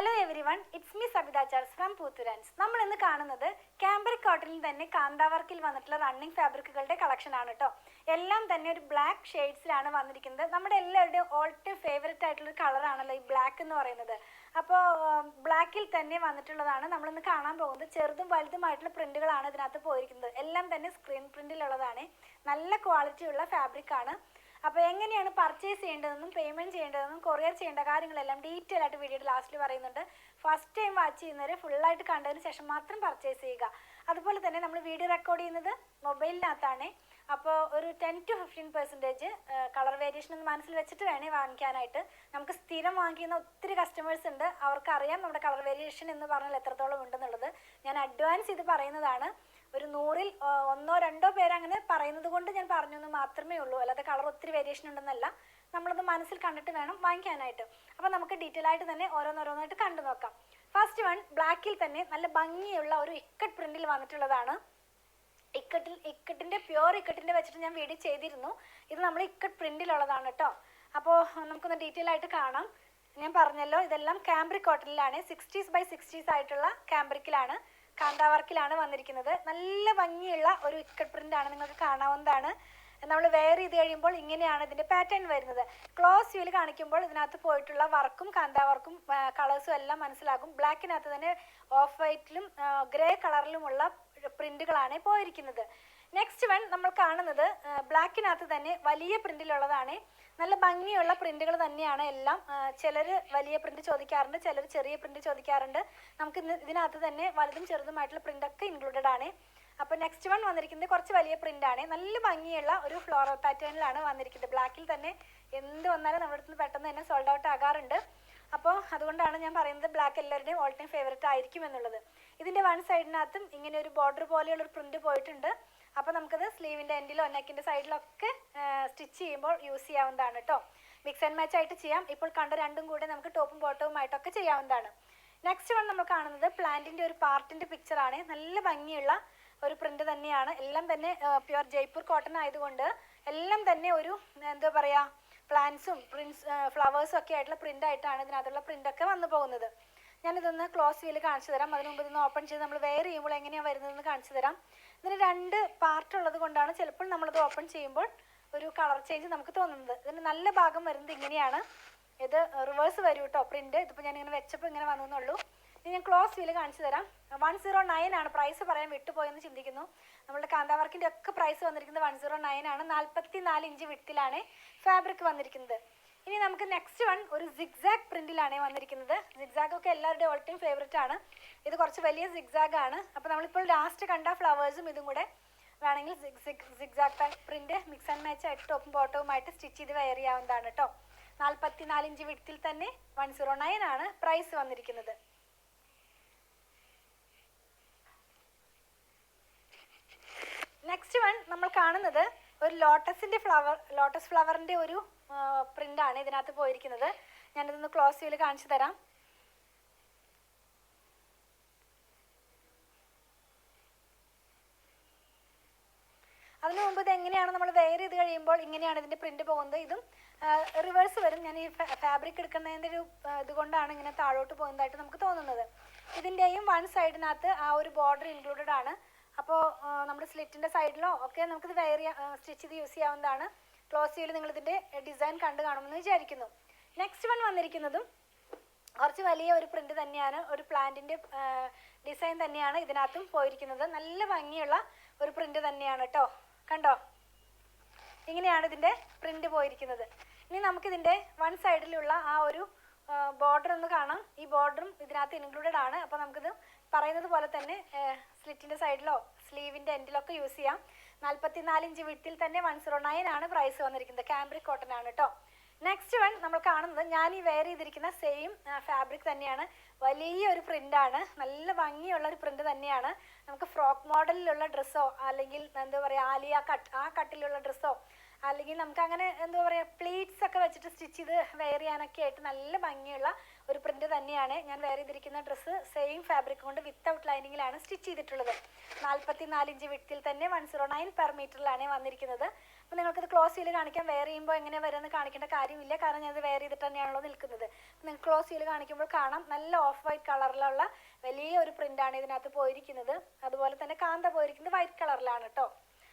Hello everyone, it's me Sabitha Charles from പൂത്തുരാൻസ്. നമ്മൾ ഇന്ന് കാണുന്നത് ക്യാമ്പ്രിക് കോട്ടണിൽ തന്നെ കാന്ത വർക്കിൽ വന്നിട്ടുള്ള റണ്ണിങ് ഫാബ്രിക്കുകളുടെ കളക്ഷൻ ആണ് കേട്ടോ. എല്ലാം തന്നെ ഒരു ബ്ലാക്ക് ഷെയ്ഡ്സിലാണ് വന്നിരിക്കുന്നത്. നമ്മുടെ എല്ലാവരുടെയും ഓൾ ടൈം ഫേവററ്റ് ആയിട്ടുള്ള കളറാണല്ലോ ഈ ബ്ലാക്ക് എന്ന് പറയുന്നത്. അപ്പോൾ ബ്ലാക്കിൽ തന്നെ വന്നിട്ടുള്ളതാണ് നമ്മളിന്ന് കാണാൻ പോകുന്നത്. ചെറുതും വലുതുമായിട്ടുള്ള പ്രിന്റുകളാണ് ഇതിനകത്ത് പോയിരിക്കുന്നത്. എല്ലാം തന്നെ സ്ക്രീൻ പ്രിന്റിലുള്ളതാണ്. നല്ല ക്വാളിറ്റി ഉള്ള ഫാബ്രിക് ആണ്. അപ്പോൾ എങ്ങനെയാണ് പർച്ചേസ് ചെയ്യേണ്ടതെന്നും പേയ്മെൻറ്റ് ചെയ്യേണ്ടതെന്നും കൊറിയർ ചെയ്യേണ്ട കാര്യങ്ങളെല്ലാം ഡീറ്റെയിൽ ആയിട്ട് വീഡിയോയുടെ ലാസ്റ്റിൽ പറയുന്നുണ്ട്. ഫസ്റ്റ് ടൈം വാച്ച് ചെയ്യുന്നവരെ ഫുള്ളായിട്ട് കണ്ടതിന് ശേഷം മാത്രം പർച്ചേസ് ചെയ്യുക. അതുപോലെ തന്നെ നമ്മൾ വീഡിയോ റെക്കോർഡ് ചെയ്യുന്നത് മൊബൈലിനകത്താണ്. അപ്പോൾ ഒരു 10 to 15% കളർ വേരിയേഷൻ ഒന്ന് മനസ്സിൽ വെച്ചിട്ട് വേണേ വാങ്ങിക്കാനായിട്ട്. നമുക്ക് സ്ഥിരം വാങ്ങിക്കുന്ന ഒത്തിരി കസ്റ്റമേഴ്സ് ഉണ്ട്. അവർക്കറിയാം നമ്മുടെ കളർ വേരിയേഷൻ എന്ന് പറഞ്ഞാൽ എത്രത്തോളം ഉണ്ടെന്നുള്ളത്. ഞാൻ അഡ്വാൻസ് ഇത് പറയുന്നതാണ്. ഒരു 100-ൽ 1-2 പേര് അങ്ങനെ പറയുന്നത് കൊണ്ട് ഞാൻ പറഞ്ഞു എന്ന് മാത്രമേ ഉള്ളൂ. അല്ലാതെ കളർ ഒത്തിരി വേരിയേഷൻ ഉണ്ടെന്നല്ല. നമ്മളത് മനസ്സിൽ കണ്ടിട്ട് വേണം വാങ്ങിക്കാനായിട്ട്. അപ്പോൾ നമുക്ക് ഡീറ്റെയിൽ ആയിട്ട് തന്നെ ഓരോന്നോരോന്നായിട്ട് കണ്ടു നോക്കാം. ഫസ്റ്റ് വൺ ബ്ലാക്കിൽ തന്നെ നല്ല ഭംഗിയുള്ള ഒരു ഇക്കട്ട് പ്രിന്റിൽ വന്നിട്ടുള്ളതാണ്. ഇക്കട്ടിൻ്റെ പ്യുവർ ഇക്കട്ടിൻ്റെ വെച്ചിട്ട് ഞാൻ വീഡിയോ ചെയ്തിരുന്നു. ഇത് നമ്മൾ ഇക്കട്ട് പ്രിന്റിലുള്ളതാണ് കേട്ടോ. അപ്പോൾ നമുക്കൊന്ന് ഡീറ്റെയിൽ ആയിട്ട് കാണാം. ഞാൻ പറഞ്ഞല്ലോ ഇതെല്ലാം ക്യാമ്പ്രിക് കോട്ടണിലാണ്. 60s by 60s ആയിട്ടുള്ള ക്യാമ്പ്രിക്കിലാണ്, കാന്ത വർക്കിലാണ് വന്നിരിക്കുന്നത്. നല്ല ഭംഗിയുള്ള ഒരു ഇക്കട്ട് പ്രിൻ്റാണ്, നിങ്ങൾക്ക് കാണാവുന്നതാണ്. നമ്മൾ വെയർ ചെയ്ത് കഴിയുമ്പോൾ ഇങ്ങനെയാണ് ഇതിൻ്റെ പാറ്റേൺ വരുന്നത്. ക്ലോസ് വ്യൂവിൽ കാണിക്കുമ്പോൾ ഇതിനകത്ത് പോയിട്ടുള്ള വർക്കും കാന്ത വർക്കും കളേഴ്സും എല്ലാം മനസ്സിലാകും. ബ്ലാക്കിനകത്ത് തന്നെ ഓഫ് വൈറ്റിലും ഗ്രേ കളറിലുമുള്ള പ്രിന്റുകളാണ് പോയിരിക്കുന്നത്. നെക്സ്റ്റ് വൺ നമ്മൾ കാണുന്നത് ബ്ലാക്കിനകത്ത് തന്നെ വലിയ പ്രിന്റിലുള്ളതാണ്. നല്ല ഭംഗിയുള്ള പ്രിന്റുകൾ തന്നെയാണ് എല്ലാം. ചിലർ വലിയ പ്രിന്റ് ചോദിക്കാറുണ്ട്, ചിലർ ചെറിയ പ്രിന്റ് ചോദിക്കാറുണ്ട്. നമുക്ക് ഇതിനകത്ത് തന്നെ വലുതും ചെറുതുമായിട്ടുള്ള പ്രിന്റൊക്കെ ഇൻക്ലൂഡഡ് ആണ്. അപ്പോൾ നെക്സ്റ്റ് വൺ വന്നിരിക്കുന്നത് കുറച്ച് വലിയ പ്രിന്റാണ്. നല്ല ഭംഗിയുള്ള ഒരു ഫ്ലോറൽ പാറ്റേണിലാണ് വന്നിരിക്കുന്നത്. ബ്ലാക്കിൽ തന്നെ എന്ത് വന്നാലും നമ്മുടെ അടുത്ത് പെട്ടെന്ന് തന്നെ സോൾഡ് ഔട്ട് ആകാറുണ്ട്. അപ്പോൾ അതുകൊണ്ടാണ് ഞാൻ പറയുന്നത് ബ്ലാക്ക് എല്ലാവരുടെയും ഓൾ ടൈം ഫേവററ്റ് ആയിരിക്കും എന്നുള്ളത്. ഇതിൻ്റെ വൺ സൈഡിനകത്തും ഇങ്ങനെ ഒരു ബോർഡർ പോലെയുള്ളൊരു പ്രിന്റ് പോയിട്ടുണ്ട്. അപ്പോൾ നമുക്കത് സ്ലീവിൻ്റെ എൻഡിലോ നെക്കിൻ്റെ സൈഡിലൊക്കെ സ്റ്റിച്ച് ചെയ്യുമ്പോൾ യൂസ് ചെയ്യാവുന്നതാണ് കേട്ടോ. മിക്സ് ആൻഡ് മാച്ച് ആയിട്ട് ചെയ്യാം. ഇപ്പോൾ കണ്ട രണ്ടും കൂടെ നമുക്ക് ടോപ്പും ബോട്ടവുമായിട്ടൊക്കെ ചെയ്യാവുന്നതാണ്. നെക്സ്റ്റ് വൺ നമ്മൾ കാണുന്നത് പ്ലാന്റിൻ്റെ ഒരു പാർട്ടിൻ്റെ പിക്ചറാണ്. നല്ല ഭംഗിയുള്ള ഒരു പ്രിന്റ് തന്നെയാണ്. എല്ലാം തന്നെ പ്യുവർ ജയ്പൂർ കോട്ടൺ ആയതുകൊണ്ട് എല്ലാം തന്നെ ഒരു എന്താ പറയുക, പ്ലാന്റ്സും ഫ്ലവേഴ്സും ഒക്കെ ആയിട്ടുള്ള പ്രിന്റ് ആയിട്ടാണ് ഇതിനകത്തുള്ള പ്രിന്റൊക്കെ വന്നു പോകുന്നത്. ഞാനിതൊന്ന് ക്ലോസ് വ്യൂവിൽ കാണിച്ചു തരാം. അതിന് മുമ്പ് ഇതൊന്ന് ഓപ്പൺ ചെയ്ത് നമ്മൾ വെയർ ചെയ്യുമ്പോൾ എങ്ങനെയാണ് വരുന്നതെന്ന് കാണിച്ചു തരാം. ഇതിന് 2 പാർട്ട് ഉള്ളത് കൊണ്ടാണ് ചിലപ്പോൾ നമ്മളത് ഓപ്പൺ ചെയ്യുമ്പോൾ ഒരു കളർ ചേഞ്ച് നമുക്ക് തോന്നുന്നത്. ഇതിന് നല്ല ഭാഗം വരുന്നത് ഇങ്ങനെയാണ്. ഇത് റിവേഴ്സ് വരും കേട്ടോ പ്രിന്റ്. ഇതിപ്പോൾ ഞാനിങ്ങനെ വെച്ചപ്പോൾ ഇങ്ങനെ വന്നെന്നുള്ളൂ. ഇനി ഞാൻ ക്ലോസ് വ്യൂവിൽ കാണിച്ചു തരാം. 109 ആണ്. പ്രൈസ് പറയാൻ വിട്ടുപോയെന്ന് ചിന്തിക്കുന്നു. നമ്മുടെ കാന്ത വർക്കിൻ്റെ ഒക്കെ പ്രൈസ് വന്നിരിക്കുന്നത് 109 ആണ്. 44 ഇഞ്ച് വിഡ്ത്തിലാണ് ഫാബ്രിക് വന്നിരിക്കുന്നത്. ഇനി നമുക്ക് നെക്സ്റ്റ് വൺ ഒരു സിഗ്സാഗ് പ്രിന്റിലാണ് വന്നിരിക്കുന്നത്. സിഗ്സാഗ് ഒക്കെ എല്ലാവരുടെയും ഓൾ ടൈം ഫേവററ്റ് ആണ്. ഇത് കുറച്ച് വലിയ സിഗ്സാഗ് ആണ്. അപ്പോൾ നമ്മളിപ്പോൾ ലാസ്റ്റ് കണ്ട ഫ്ലവേഴ്സും ഇതും കൂടെ വേണമെങ്കിൽ zigzag print mix and match ആയിട്ട് ടോപ്പും ബോട്ടവുമായിട്ട് സ്റ്റിച്ച് ചെയ്ത് വെയർ ചെയ്യാവുന്നതാണ് കേട്ടോ. 44 ഇഞ്ച് വിഡ്ത്തിൽ തന്നെ 109 ആണ് പ്രൈസ് വന്നിരിക്കുന്നത്. നെക്സ്റ്റ് വൺ നമ്മൾ കാണുന്നത് ഒരു ലോട്ടസ് ഫ്ലവറിൻ്റെ ഒരു പ്രിൻ്റാണ് ഇതിനകത്ത് പോയിരിക്കുന്നത്. ഞാനിതൊന്ന് ക്ലോസ് വ്യൂവിൽ കാണിച്ചു തരാം. അതിനു മുമ്പ് ഇത് എങ്ങനെയാണ് നമ്മൾ വെയർ ചെയ്ത് കഴിയുമ്പോൾ ഇങ്ങനെയാണ് ഇതിൻ്റെ പ്രിന്റ് പോകുന്നത്. ഇതും റിവേഴ്സ് വരും. ഞാൻ ഈ ഫാബ്രിക് എടുക്കുന്നതിൻ്റെ ഒരു ഇതുകൊണ്ടാണ് ഇങ്ങനെ താഴോട്ട് പോകുന്നതായിട്ട് നമുക്ക് തോന്നുന്നത്. ഇതിൻ്റെയും വൺ സൈഡിനകത്ത് ആ ഒരു ബോർഡർ ഇൻക്ലൂഡഡ് ആണ്. അപ്പോൾ നമ്മുടെ സ്ലിറ്റിൻ്റെ സൈഡിലോ ഒക്കെ നമുക്കിത് സ്റ്റിച്ച് ചെയ്ത് യൂസ് ചെയ്യാവുന്നതാണ്. ക്ലോസ് വ്യൂവിൽ നിങ്ങളിതിൻ്റെ ഡിസൈൻ കണ്ടു കാണുമെന്ന് വിചാരിക്കുന്നു. നെക്സ്റ്റ് വൺ വന്നിരിക്കുന്നതും കുറച്ച് വലിയ ഒരു പ്രിന്റ് തന്നെയാണ്. ഒരു പ്ലാന്റിൻ്റെ ഡിസൈൻ തന്നെയാണ് ഇതിനകത്തും പോയിരിക്കുന്നത്. നല്ല ഭംഗിയുള്ള ഒരു പ്രിന്റ് തന്നെയാണ് കേട്ടോ. കണ്ടോ, ഇങ്ങനെയാണ് ഇതിൻ്റെ പ്രിന്റ് പോയിരിക്കുന്നത്. ഇനി നമുക്കിതിൻ്റെ വൺ സൈഡിലുള്ള ആ ഒരു ബോർഡർ ഒന്ന് കാണാം. ഈ ബോർഡറും ഇതിനകത്ത് ഇൻക്ലൂഡഡ് ആണ്. അപ്പോൾ നമുക്കിത് പറയുന്നത് പോലെ തന്നെ സ്ലിറ്റിൻ്റെ സൈഡിലോ സ്ലീവിൻ്റെ എൻഡിലൊക്കെ യൂസ് ചെയ്യാം. 44 ഇഞ്ച് വിഡ്ത്തിൽ തന്നെ 109 ആണ് പ്രൈസ് വന്നിരിക്കുന്നത്. ക്യാമ്പ്രിക് കോട്ടൺ ആണ് കേട്ടോ. നെക്സ്റ്റ് വൺ നമ്മൾ കാണുന്നത് ഞാൻ ഈ വെയർ ചെയ്തിരിക്കുന്ന സെയിം ഫാബ്രിക് തന്നെയാണ്. വലിയൊരു പ്രിൻ്റാണ്. നല്ല ഭംഗിയുള്ള ഒരു പ്രിന്റ് തന്നെയാണ്. നമുക്ക് ഫ്രോക്ക് മോഡലിലുള്ള ഡ്രസ്സോ അല്ലെങ്കിൽ എന്താ പറയുക ആലിയ കട്ട് ആ കട്ടിലുള്ള ഡ്രസ്സോ അല്ലെങ്കിൽ നമുക്ക് അങ്ങനെ എന്താ പറയുക പ്ലീറ്റ്സ് ഒക്കെ വെച്ചിട്ട് സ്റ്റിച്ച് ചെയ്ത് വെയർ ചെയ്യാനൊക്കെ ആയിട്ട് നല്ല ഭംഗിയുള്ള ഒരു പ്രിന്റ് തന്നെയാണ്. ഞാൻ വെയർ ചെയ്തിരിക്കുന്ന ഡ്രസ്സ് സെയിം ഫാബ്രിക് കൊണ്ട് വിത്തൗട്ട് ലൈനിങ്ങിലാണ് സ്റ്റിച്ച് ചെയ്തിട്ടുള്ളത്. 44 ഇഞ്ച് വിഡ്ത്തിൽ തന്നെ 109 പെർ മീറ്ററിലാണ് വന്നിരിക്കുന്നത്. അപ്പോൾ നിങ്ങൾക്കിത് ക്ലോസ് ചെയ്ത് കാണിക്കാം. വെയർ ചെയ്യുമ്പോൾ എങ്ങനെ വരുമെന്ന് കാണിക്കേണ്ട കാര്യമില്ല, കാരണം ഞാനത് വെയർ ചെയ്തിട്ട് തന്നെയാണല്ലോ നിൽക്കുന്നത്. നിങ്ങൾക്ക് ക്ലോസ് ചെയ്ത് കാണിക്കുമ്പോൾ കാണാം നല്ല ഓഫ് വൈറ്റ് കളറിലുള്ള വലിയ ഒരു പ്രിൻ്റാണ് ഇതിനകത്ത് പോയിരിക്കുന്നത്. അതുപോലെ തന്നെ കാന്ത പോയിരിക്കുന്നത് വൈറ്റ് കളറിലാണ് കേട്ടോ.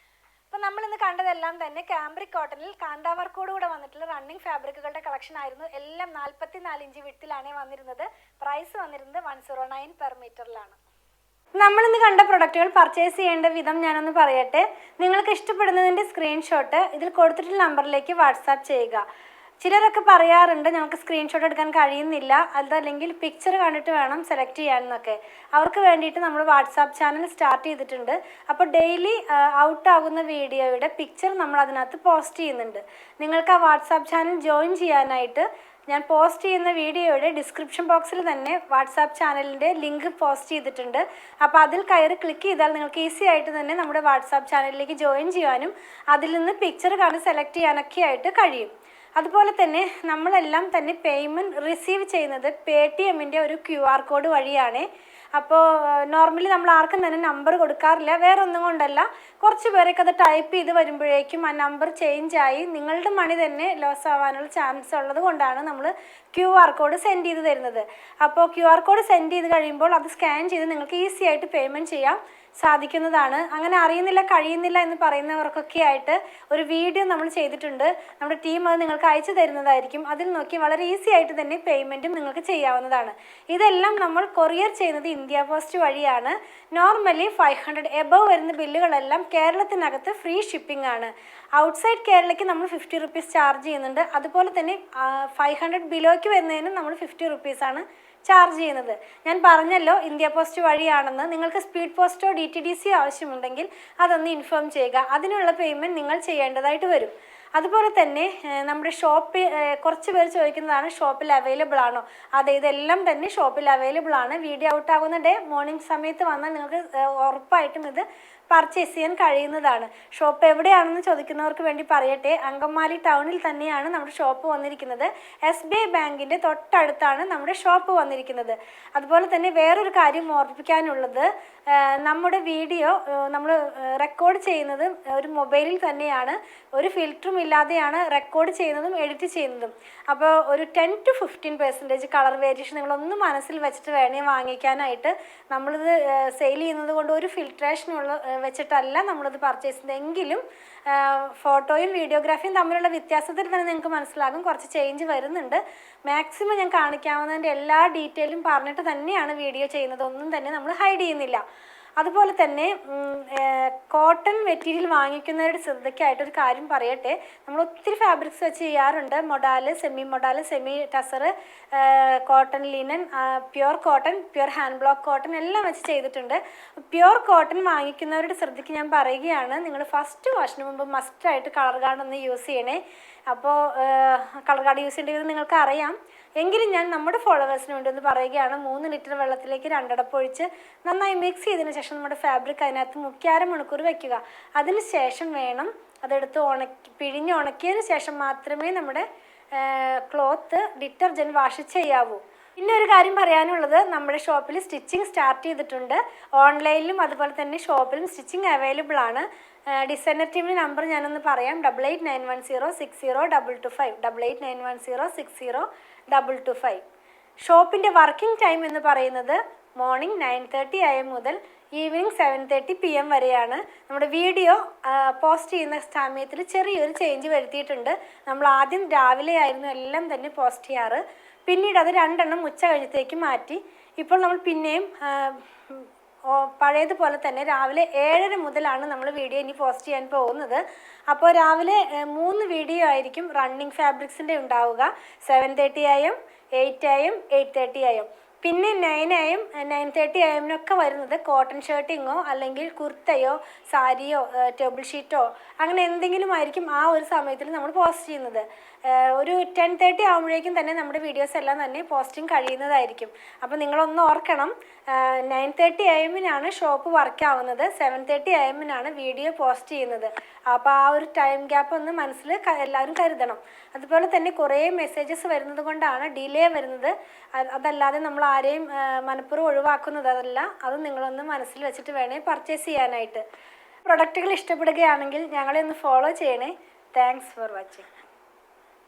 അപ്പോൾ നമ്മളിന്ന് കണ്ടതെല്ലാം തന്നെ കാംബ്രിക് കോട്ടണിൽ കാന്ത വർക്കോടുകൂടെ വന്നിട്ടുള്ള റണ്ണിങ് ഫാബ്രിക്കുകളുടെ കളക്ഷൻ ആയിരുന്നു. എല്ലാം 44 ഇഞ്ച് വിഡ്ത്തിലാണ് വന്നിരുന്നത്. പ്രൈസ് വന്നിരുന്നത് 109 പെർ മീറ്ററിലാണ്. നമ്മളിന്ന് കണ്ട പ്രൊഡക്റ്റുകൾ പർച്ചേസ് ചെയ്യേണ്ട വിധം ഞാനൊന്ന് പറയട്ടെ. നിങ്ങൾക്ക് ഇഷ്ടപ്പെടുന്നതിൻ്റെ സ്ക്രീൻഷോട്ട് ഇതിൽ കൊടുത്തിട്ടുള്ള നമ്പറിലേക്ക് വാട്സാപ്പ് ചെയ്യുക. ചിലരൊക്കെ പറയാറുണ്ട് ഞങ്ങൾക്ക് സ്ക്രീൻഷോട്ട് എടുക്കാൻ കഴിയുന്നില്ല, അതല്ലെങ്കിൽ പിക്ചർ കണ്ടിട്ട് വേണം സെലക്ട് ചെയ്യാനെന്നൊക്കെ. അവർക്ക് വേണ്ടിയിട്ട് നമ്മൾ വാട്സാപ്പ് ചാനൽ സ്റ്റാർട്ട് ചെയ്തിട്ടുണ്ട്. അപ്പോൾ ഡെയിലി ഔട്ടാകുന്ന വീഡിയോയുടെ പിക്ചർ നമ്മൾ അതിനകത്ത് പോസ്റ്റ് ചെയ്യുന്നുണ്ട്. നിങ്ങൾക്ക് ആ വാട്സാപ്പ് ചാനൽ ജോയിൻ ചെയ്യാനായിട്ട് ഞാൻ പോസ്റ്റ് ചെയ്യുന്ന വീഡിയോയുടെ ഡിസ്ക്രിപ്ഷൻ ബോക്സിൽ തന്നെ വാട്സാപ്പ് ചാനലിൻ്റെ ലിങ്ക് പോസ്റ്റ് ചെയ്തിട്ടുണ്ട്. അപ്പോൾ അതിൽ കയറി ക്ലിക്ക് ചെയ്താൽ നിങ്ങൾക്ക് ഈസി ആയിട്ട് തന്നെ നമ്മുടെ വാട്സാപ്പ് ചാനലിലേക്ക് ജോയിൻ ചെയ്യാനും അതിൽ നിന്ന് പിക്ചർ കണ്ട് സെലക്ട് ചെയ്യാനൊക്കെ ആയിട്ട് കഴിയും. അതുപോലെ തന്നെ നമ്മളെല്ലാം തന്നെ പേയ്മെൻറ്റ് റിസീവ് ചെയ്യുന്നത് പേടിഎമ്മിൻ്റെ ഒരു QR കോഡ് വഴിയാണ്. അപ്പോൾ നോർമലി നമ്മൾ ആർക്കും തന്നെ നമ്പർ കൊടുക്കാറില്ല. വേറെ ഒന്നും കൊണ്ടല്ല, കുറച്ച് പേരൊക്കെ അത് ടൈപ്പ് ചെയ്ത് വരുമ്പോഴേക്കും ആ നമ്പർ ചേഞ്ചായി നിങ്ങളുടെ മണി തന്നെ ലോസ് ആവാനുള്ള ചാൻസ് ഉള്ളത് കൊണ്ടാണ് നമ്മൾ QR കോഡ് സെൻഡ് ചെയ്ത് തരുന്നത്. അപ്പോൾ QR കോഡ് സെൻഡ് ചെയ്ത് കഴിയുമ്പോൾ അത് സ്കാൻ ചെയ്ത് നിങ്ങൾക്ക് ഈസി ആയിട്ട് പേയ്മെൻറ്റ് ചെയ്യാം സാധിക്കുന്നതാണ്. അങ്ങനെ അറിയുന്നില്ല കഴിയുന്നില്ല എന്ന് പറയുന്നവർക്കൊക്കെ ആയിട്ട് ഒരു വീഡിയോ നമ്മൾ ചെയ്തിട്ടുണ്ട്. നമ്മുടെ ടീം അത് നിങ്ങൾക്ക് അയച്ചു തരുന്നതായിരിക്കും. അതിൽ നോക്കി വളരെ ഈസി ആയിട്ട് തന്നെ പേയ്മെൻറ്റും നിങ്ങൾക്ക് ചെയ്യാവുന്നതാണ്. ഇതെല്ലാം നമ്മൾ കൊറിയർ ചെയ്യുന്നത് ഇന്ത്യ പോസ്റ്റ് വഴിയാണ്. നോർമലി 500 എബവ് വരുന്ന ബില്ലുകളെല്ലാം കേരളത്തിനകത്ത് ഫ്രീ ഷിപ്പിംഗ് ആണ്. ഔട്ട്സൈഡ് കേരളയ്ക്ക് നമ്മൾ 50 റുപ്പീസ് ചാർജ് ചെയ്യുന്നുണ്ട്. അതുപോലെ തന്നെ 500 ബിലോയ്ക്ക് വരുന്നതിനും നമ്മൾ 50 റുപ്പീസാണ് ചാർജ് ചെയ്യുന്നത്. ഞാൻ പറഞ്ഞല്ലോ ഇന്ത്യ പോസ്റ്റ് വഴിയാണെന്ന്. നിങ്ങൾക്ക് സ്പീഡ് പോസ്റ്റോ DTDC ആവശ്യമുണ്ടെങ്കിൽ അതൊന്ന് ഇൻഫോം ചെയ്യുക. അതിനുള്ള പേയ്മെൻറ്റ് നിങ്ങൾ ചെയ്യേണ്ടതായിട്ട് വരും. അതുപോലെ തന്നെ നമ്മുടെ ഷോപ്പിൽ കുറച്ച് പേര് ചോദിക്കുന്നതാണ് ഷോപ്പിൽ അവൈലബിൾ ആണോ? അതെ, ഇതെല്ലാം തന്നെ ഷോപ്പിൽ അവൈലബിൾ ആണ്. വീഡിയോ ഔട്ടാകുന്ന ഡേ മോർണിംഗ് സമയത്ത് വന്നാൽ നിങ്ങൾക്ക് ഉറപ്പായിട്ടും ഇത് പർച്ചേസ് ചെയ്യാൻ കഴിയുന്നതാണ്. ഷോപ്പ് എവിടെയാണെന്ന് ചോദിക്കുന്നവർക്ക് വേണ്ടി പറയട്ടെ, അങ്കമാലി ടൗണിൽ തന്നെയാണ് നമ്മുടെ ഷോപ്പ് വന്നിരിക്കുന്നത്. SBI ബാങ്കിൻ്റെ തൊട്ടടുത്താണ് നമ്മുടെ ഷോപ്പ് വന്നിരിക്കുന്നത്. അതുപോലെ തന്നെ വേറൊരു കാര്യം ഓർമ്മിപ്പിക്കാനുള്ളത്, നമ്മുടെ വീഡിയോ നമ്മൾ റെക്കോർഡ് ചെയ്യുന്നത് ഒരു മൊബൈലിൽ തന്നെയാണ്. ഒരു ഫിൽറ്ററും ഇല്ലാതെയാണ് റെക്കോർഡ് ചെയ്യുന്നതും എഡിറ്റ് ചെയ്യുന്നതും. അപ്പോൾ ഒരു 10 to 15% കളർ വേരിയേഷൻ നിങ്ങളൊന്ന് മനസ്സിൽ വെച്ചിട്ട് വേണേ വാങ്ങിക്കാനായിട്ട്. നമ്മളിത് സെയിൽ ചെയ്യുന്നത് കൊണ്ട് ഒരു ഫിൽട്രേഷനുള്ള വെച്ചിട്ടല്ല നമ്മളത് പർച്ചേസ് ചെയ്യുന്നതെങ്കിലും ഫോട്ടോയും വീഡിയോഗ്രാഫിയും തമ്മിലുള്ള വ്യത്യാസത്തിൽ തന്നെ നിങ്ങൾക്ക് മനസ്സിലാകും കുറച്ച് ചേഞ്ച് വരുന്നുണ്ട്. മാക്സിമം ഞാൻ കാണിക്കാവുന്നതിൻ്റെ എല്ലാ ഡീറ്റെയിലും പറഞ്ഞിട്ട് തന്നെയാണ് വീഡിയോ ചെയ്യുന്നത്. ഒന്നും തന്നെ നമ്മൾ ഹൈഡ് ചെയ്യുന്നില്ല. അതുപോലെ തന്നെ കോട്ടൺ മെറ്റീരിയൽ വാങ്ങിക്കുന്നവരുടെ ശ്രദ്ധയ്ക്കായിട്ടൊരു കാര്യം പറയട്ടെ. നമ്മൾ ഒത്തിരി ഫാബ്രിക്സ് വെച്ച് ചെയ്യാറുണ്ട്. Modal, semi tussar, cotton linen, pure cotton, pure hand block cotton എല്ലാം വെച്ച് ചെയ്തിട്ടുണ്ട്. പ്യുർ കോട്ടൺ വാങ്ങിക്കുന്നവരുടെ ശ്രദ്ധയ്ക്ക് ഞാൻ പറയുകയാണ്, നിങ്ങൾ ഫസ്റ്റ് വാഷിന് മുമ്പ് മസ്റ്റായിട്ട് കളർ ഗാർഡ് ഒന്ന് യൂസ് ചെയ്യണേ. അപ്പോൾ കളർ ഗാർഡ് യൂസ് ചെയ്യേണ്ടത് നിങ്ങൾക്ക് അറിയാം, എങ്കിലും ഞാൻ നമ്മുടെ ഫോളോവേഴ്സിന് വേണ്ടി ഒന്ന് പറയുകയാണ്. 3 ലിറ്റർ വെള്ളത്തിലേക്ക് 2 അടപ്പ് ഒഴിച്ച് നന്നായി മിക്സ് ചെയ്തതിന് ശേഷം നമ്മുടെ ഫാബ്രിക് അതിനകത്ത് 3/4 മണിക്കൂർ വയ്ക്കുക. അതിന് ശേഷം വേണം അതെടുത്ത് പിഴിഞ്ഞ് ഉണക്കിയതിന് ശേഷം മാത്രമേ നമ്മുടെ ക്ലോത്ത് ഡിറ്റർജൻറ്റ് വാഷ് ചെയ്യാവൂ. പിന്നെ ഒരു കാര്യം പറയാനുള്ളത്, നമ്മുടെ ഷോപ്പിൽ സ്റ്റിച്ചിങ് സ്റ്റാർട്ട് ചെയ്തിട്ടുണ്ട്. ഓൺലൈനിലും അതുപോലെ തന്നെ ഷോപ്പിലും സ്റ്റിച്ചിങ് അവൈലബിൾ ആണ്. ഡിസൈനർ ടീമിൻ്റെ നമ്പർ ഞാനൊന്ന് പറയാം: 8891060225, 8891060225. ഷോപ്പിൻ്റെ വർക്കിംഗ് ടൈം എന്ന് പറയുന്നത് മോർണിംഗ് 9:30 AM മുതൽ ഈവനിങ് 7:30 PM വരെയാണ്. നമ്മുടെ വീഡിയോ പോസ്റ്റ് ചെയ്യുന്ന സമയത്തിൽ ചെറിയൊരു ചേഞ്ച് വരുത്തിയിട്ടുണ്ട്. നമ്മൾ ആദ്യം രാവിലെ ആയിരുന്നു എല്ലാം തന്നെ പോസ്റ്റ് ചെയ്യാറ്. പിന്നീട് അത് 2 എണ്ണം ഉച്ച കഴിഞ്ഞത്തേക്ക് മാറ്റി. ഇപ്പോൾ നമ്മൾ പിന്നെയും പഴയതുപോലെ തന്നെ രാവിലെ 7:30 മുതലാണ് നമ്മൾ വീഡിയോ ഇനി പോസ്റ്റ് ചെയ്യാൻ പോകുന്നത്. അപ്പോൾ രാവിലെ 3 വീഡിയോ ആയിരിക്കും റണ്ണിങ് ഫാബ്രിക്സിൻ്റെ ഉണ്ടാവുക. 7:30 AM, 8 AM, 8:30 AM. പിന്നെ 9 AM, 9:30 AM വരുന്നത് കോട്ടൺ ഷർട്ടിങ്ങോ അല്ലെങ്കിൽ കുർത്തയോ സാരിയോ ടേബിൾ ഷീറ്റോ അങ്ങനെ എന്തെങ്കിലും ആയിരിക്കും ആ ഒരു സമയത്തിൽ നമ്മൾ പോസ്റ്റ് ചെയ്യുന്നത്. ഒരു 10:30 ആകുമ്പോഴേക്കും തന്നെ നമ്മുടെ വീഡിയോസ് എല്ലാം തന്നെ പോസ്റ്റിംഗ് കഴിയുന്നതായിരിക്കും. അപ്പോൾ നിങ്ങളൊന്ന് ഓർക്കണം, 9:30 AM ഷോപ്പ് വർക്ക് ആവുന്നത്, 7:30 AM വീഡിയോ പോസ്റ്റ് ചെയ്യുന്നത്. അപ്പോൾ ആ ഒരു ടൈം ഗ്യാപ്പ് ഒന്ന് മനസ്സിൽ എല്ലാവരും കരുതണം. അതുപോലെ തന്നെ കുറേ മെസ്സേജസ് വരുന്നത് കൊണ്ടാണ് ഡിലേ വരുന്നത്. അതല്ലാതെ നമ്മൾ ആരെയും മനഃപൂർവ്വം ഒഴിവാക്കുന്നതല്ല. അത് നിങ്ങളൊന്ന് മനസ്സിൽ വെച്ചിട്ട് വേണേൽ പർച്ചേസ് ചെയ്യാനായിട്ട്. പ്രൊഡക്റ്റുകൾ ഇഷ്ടപ്പെടുകയാണെങ്കിൽ ഞങ്ങളെ ഒന്ന് ഫോളോ ചെയ്യണേ. Thanks for watching.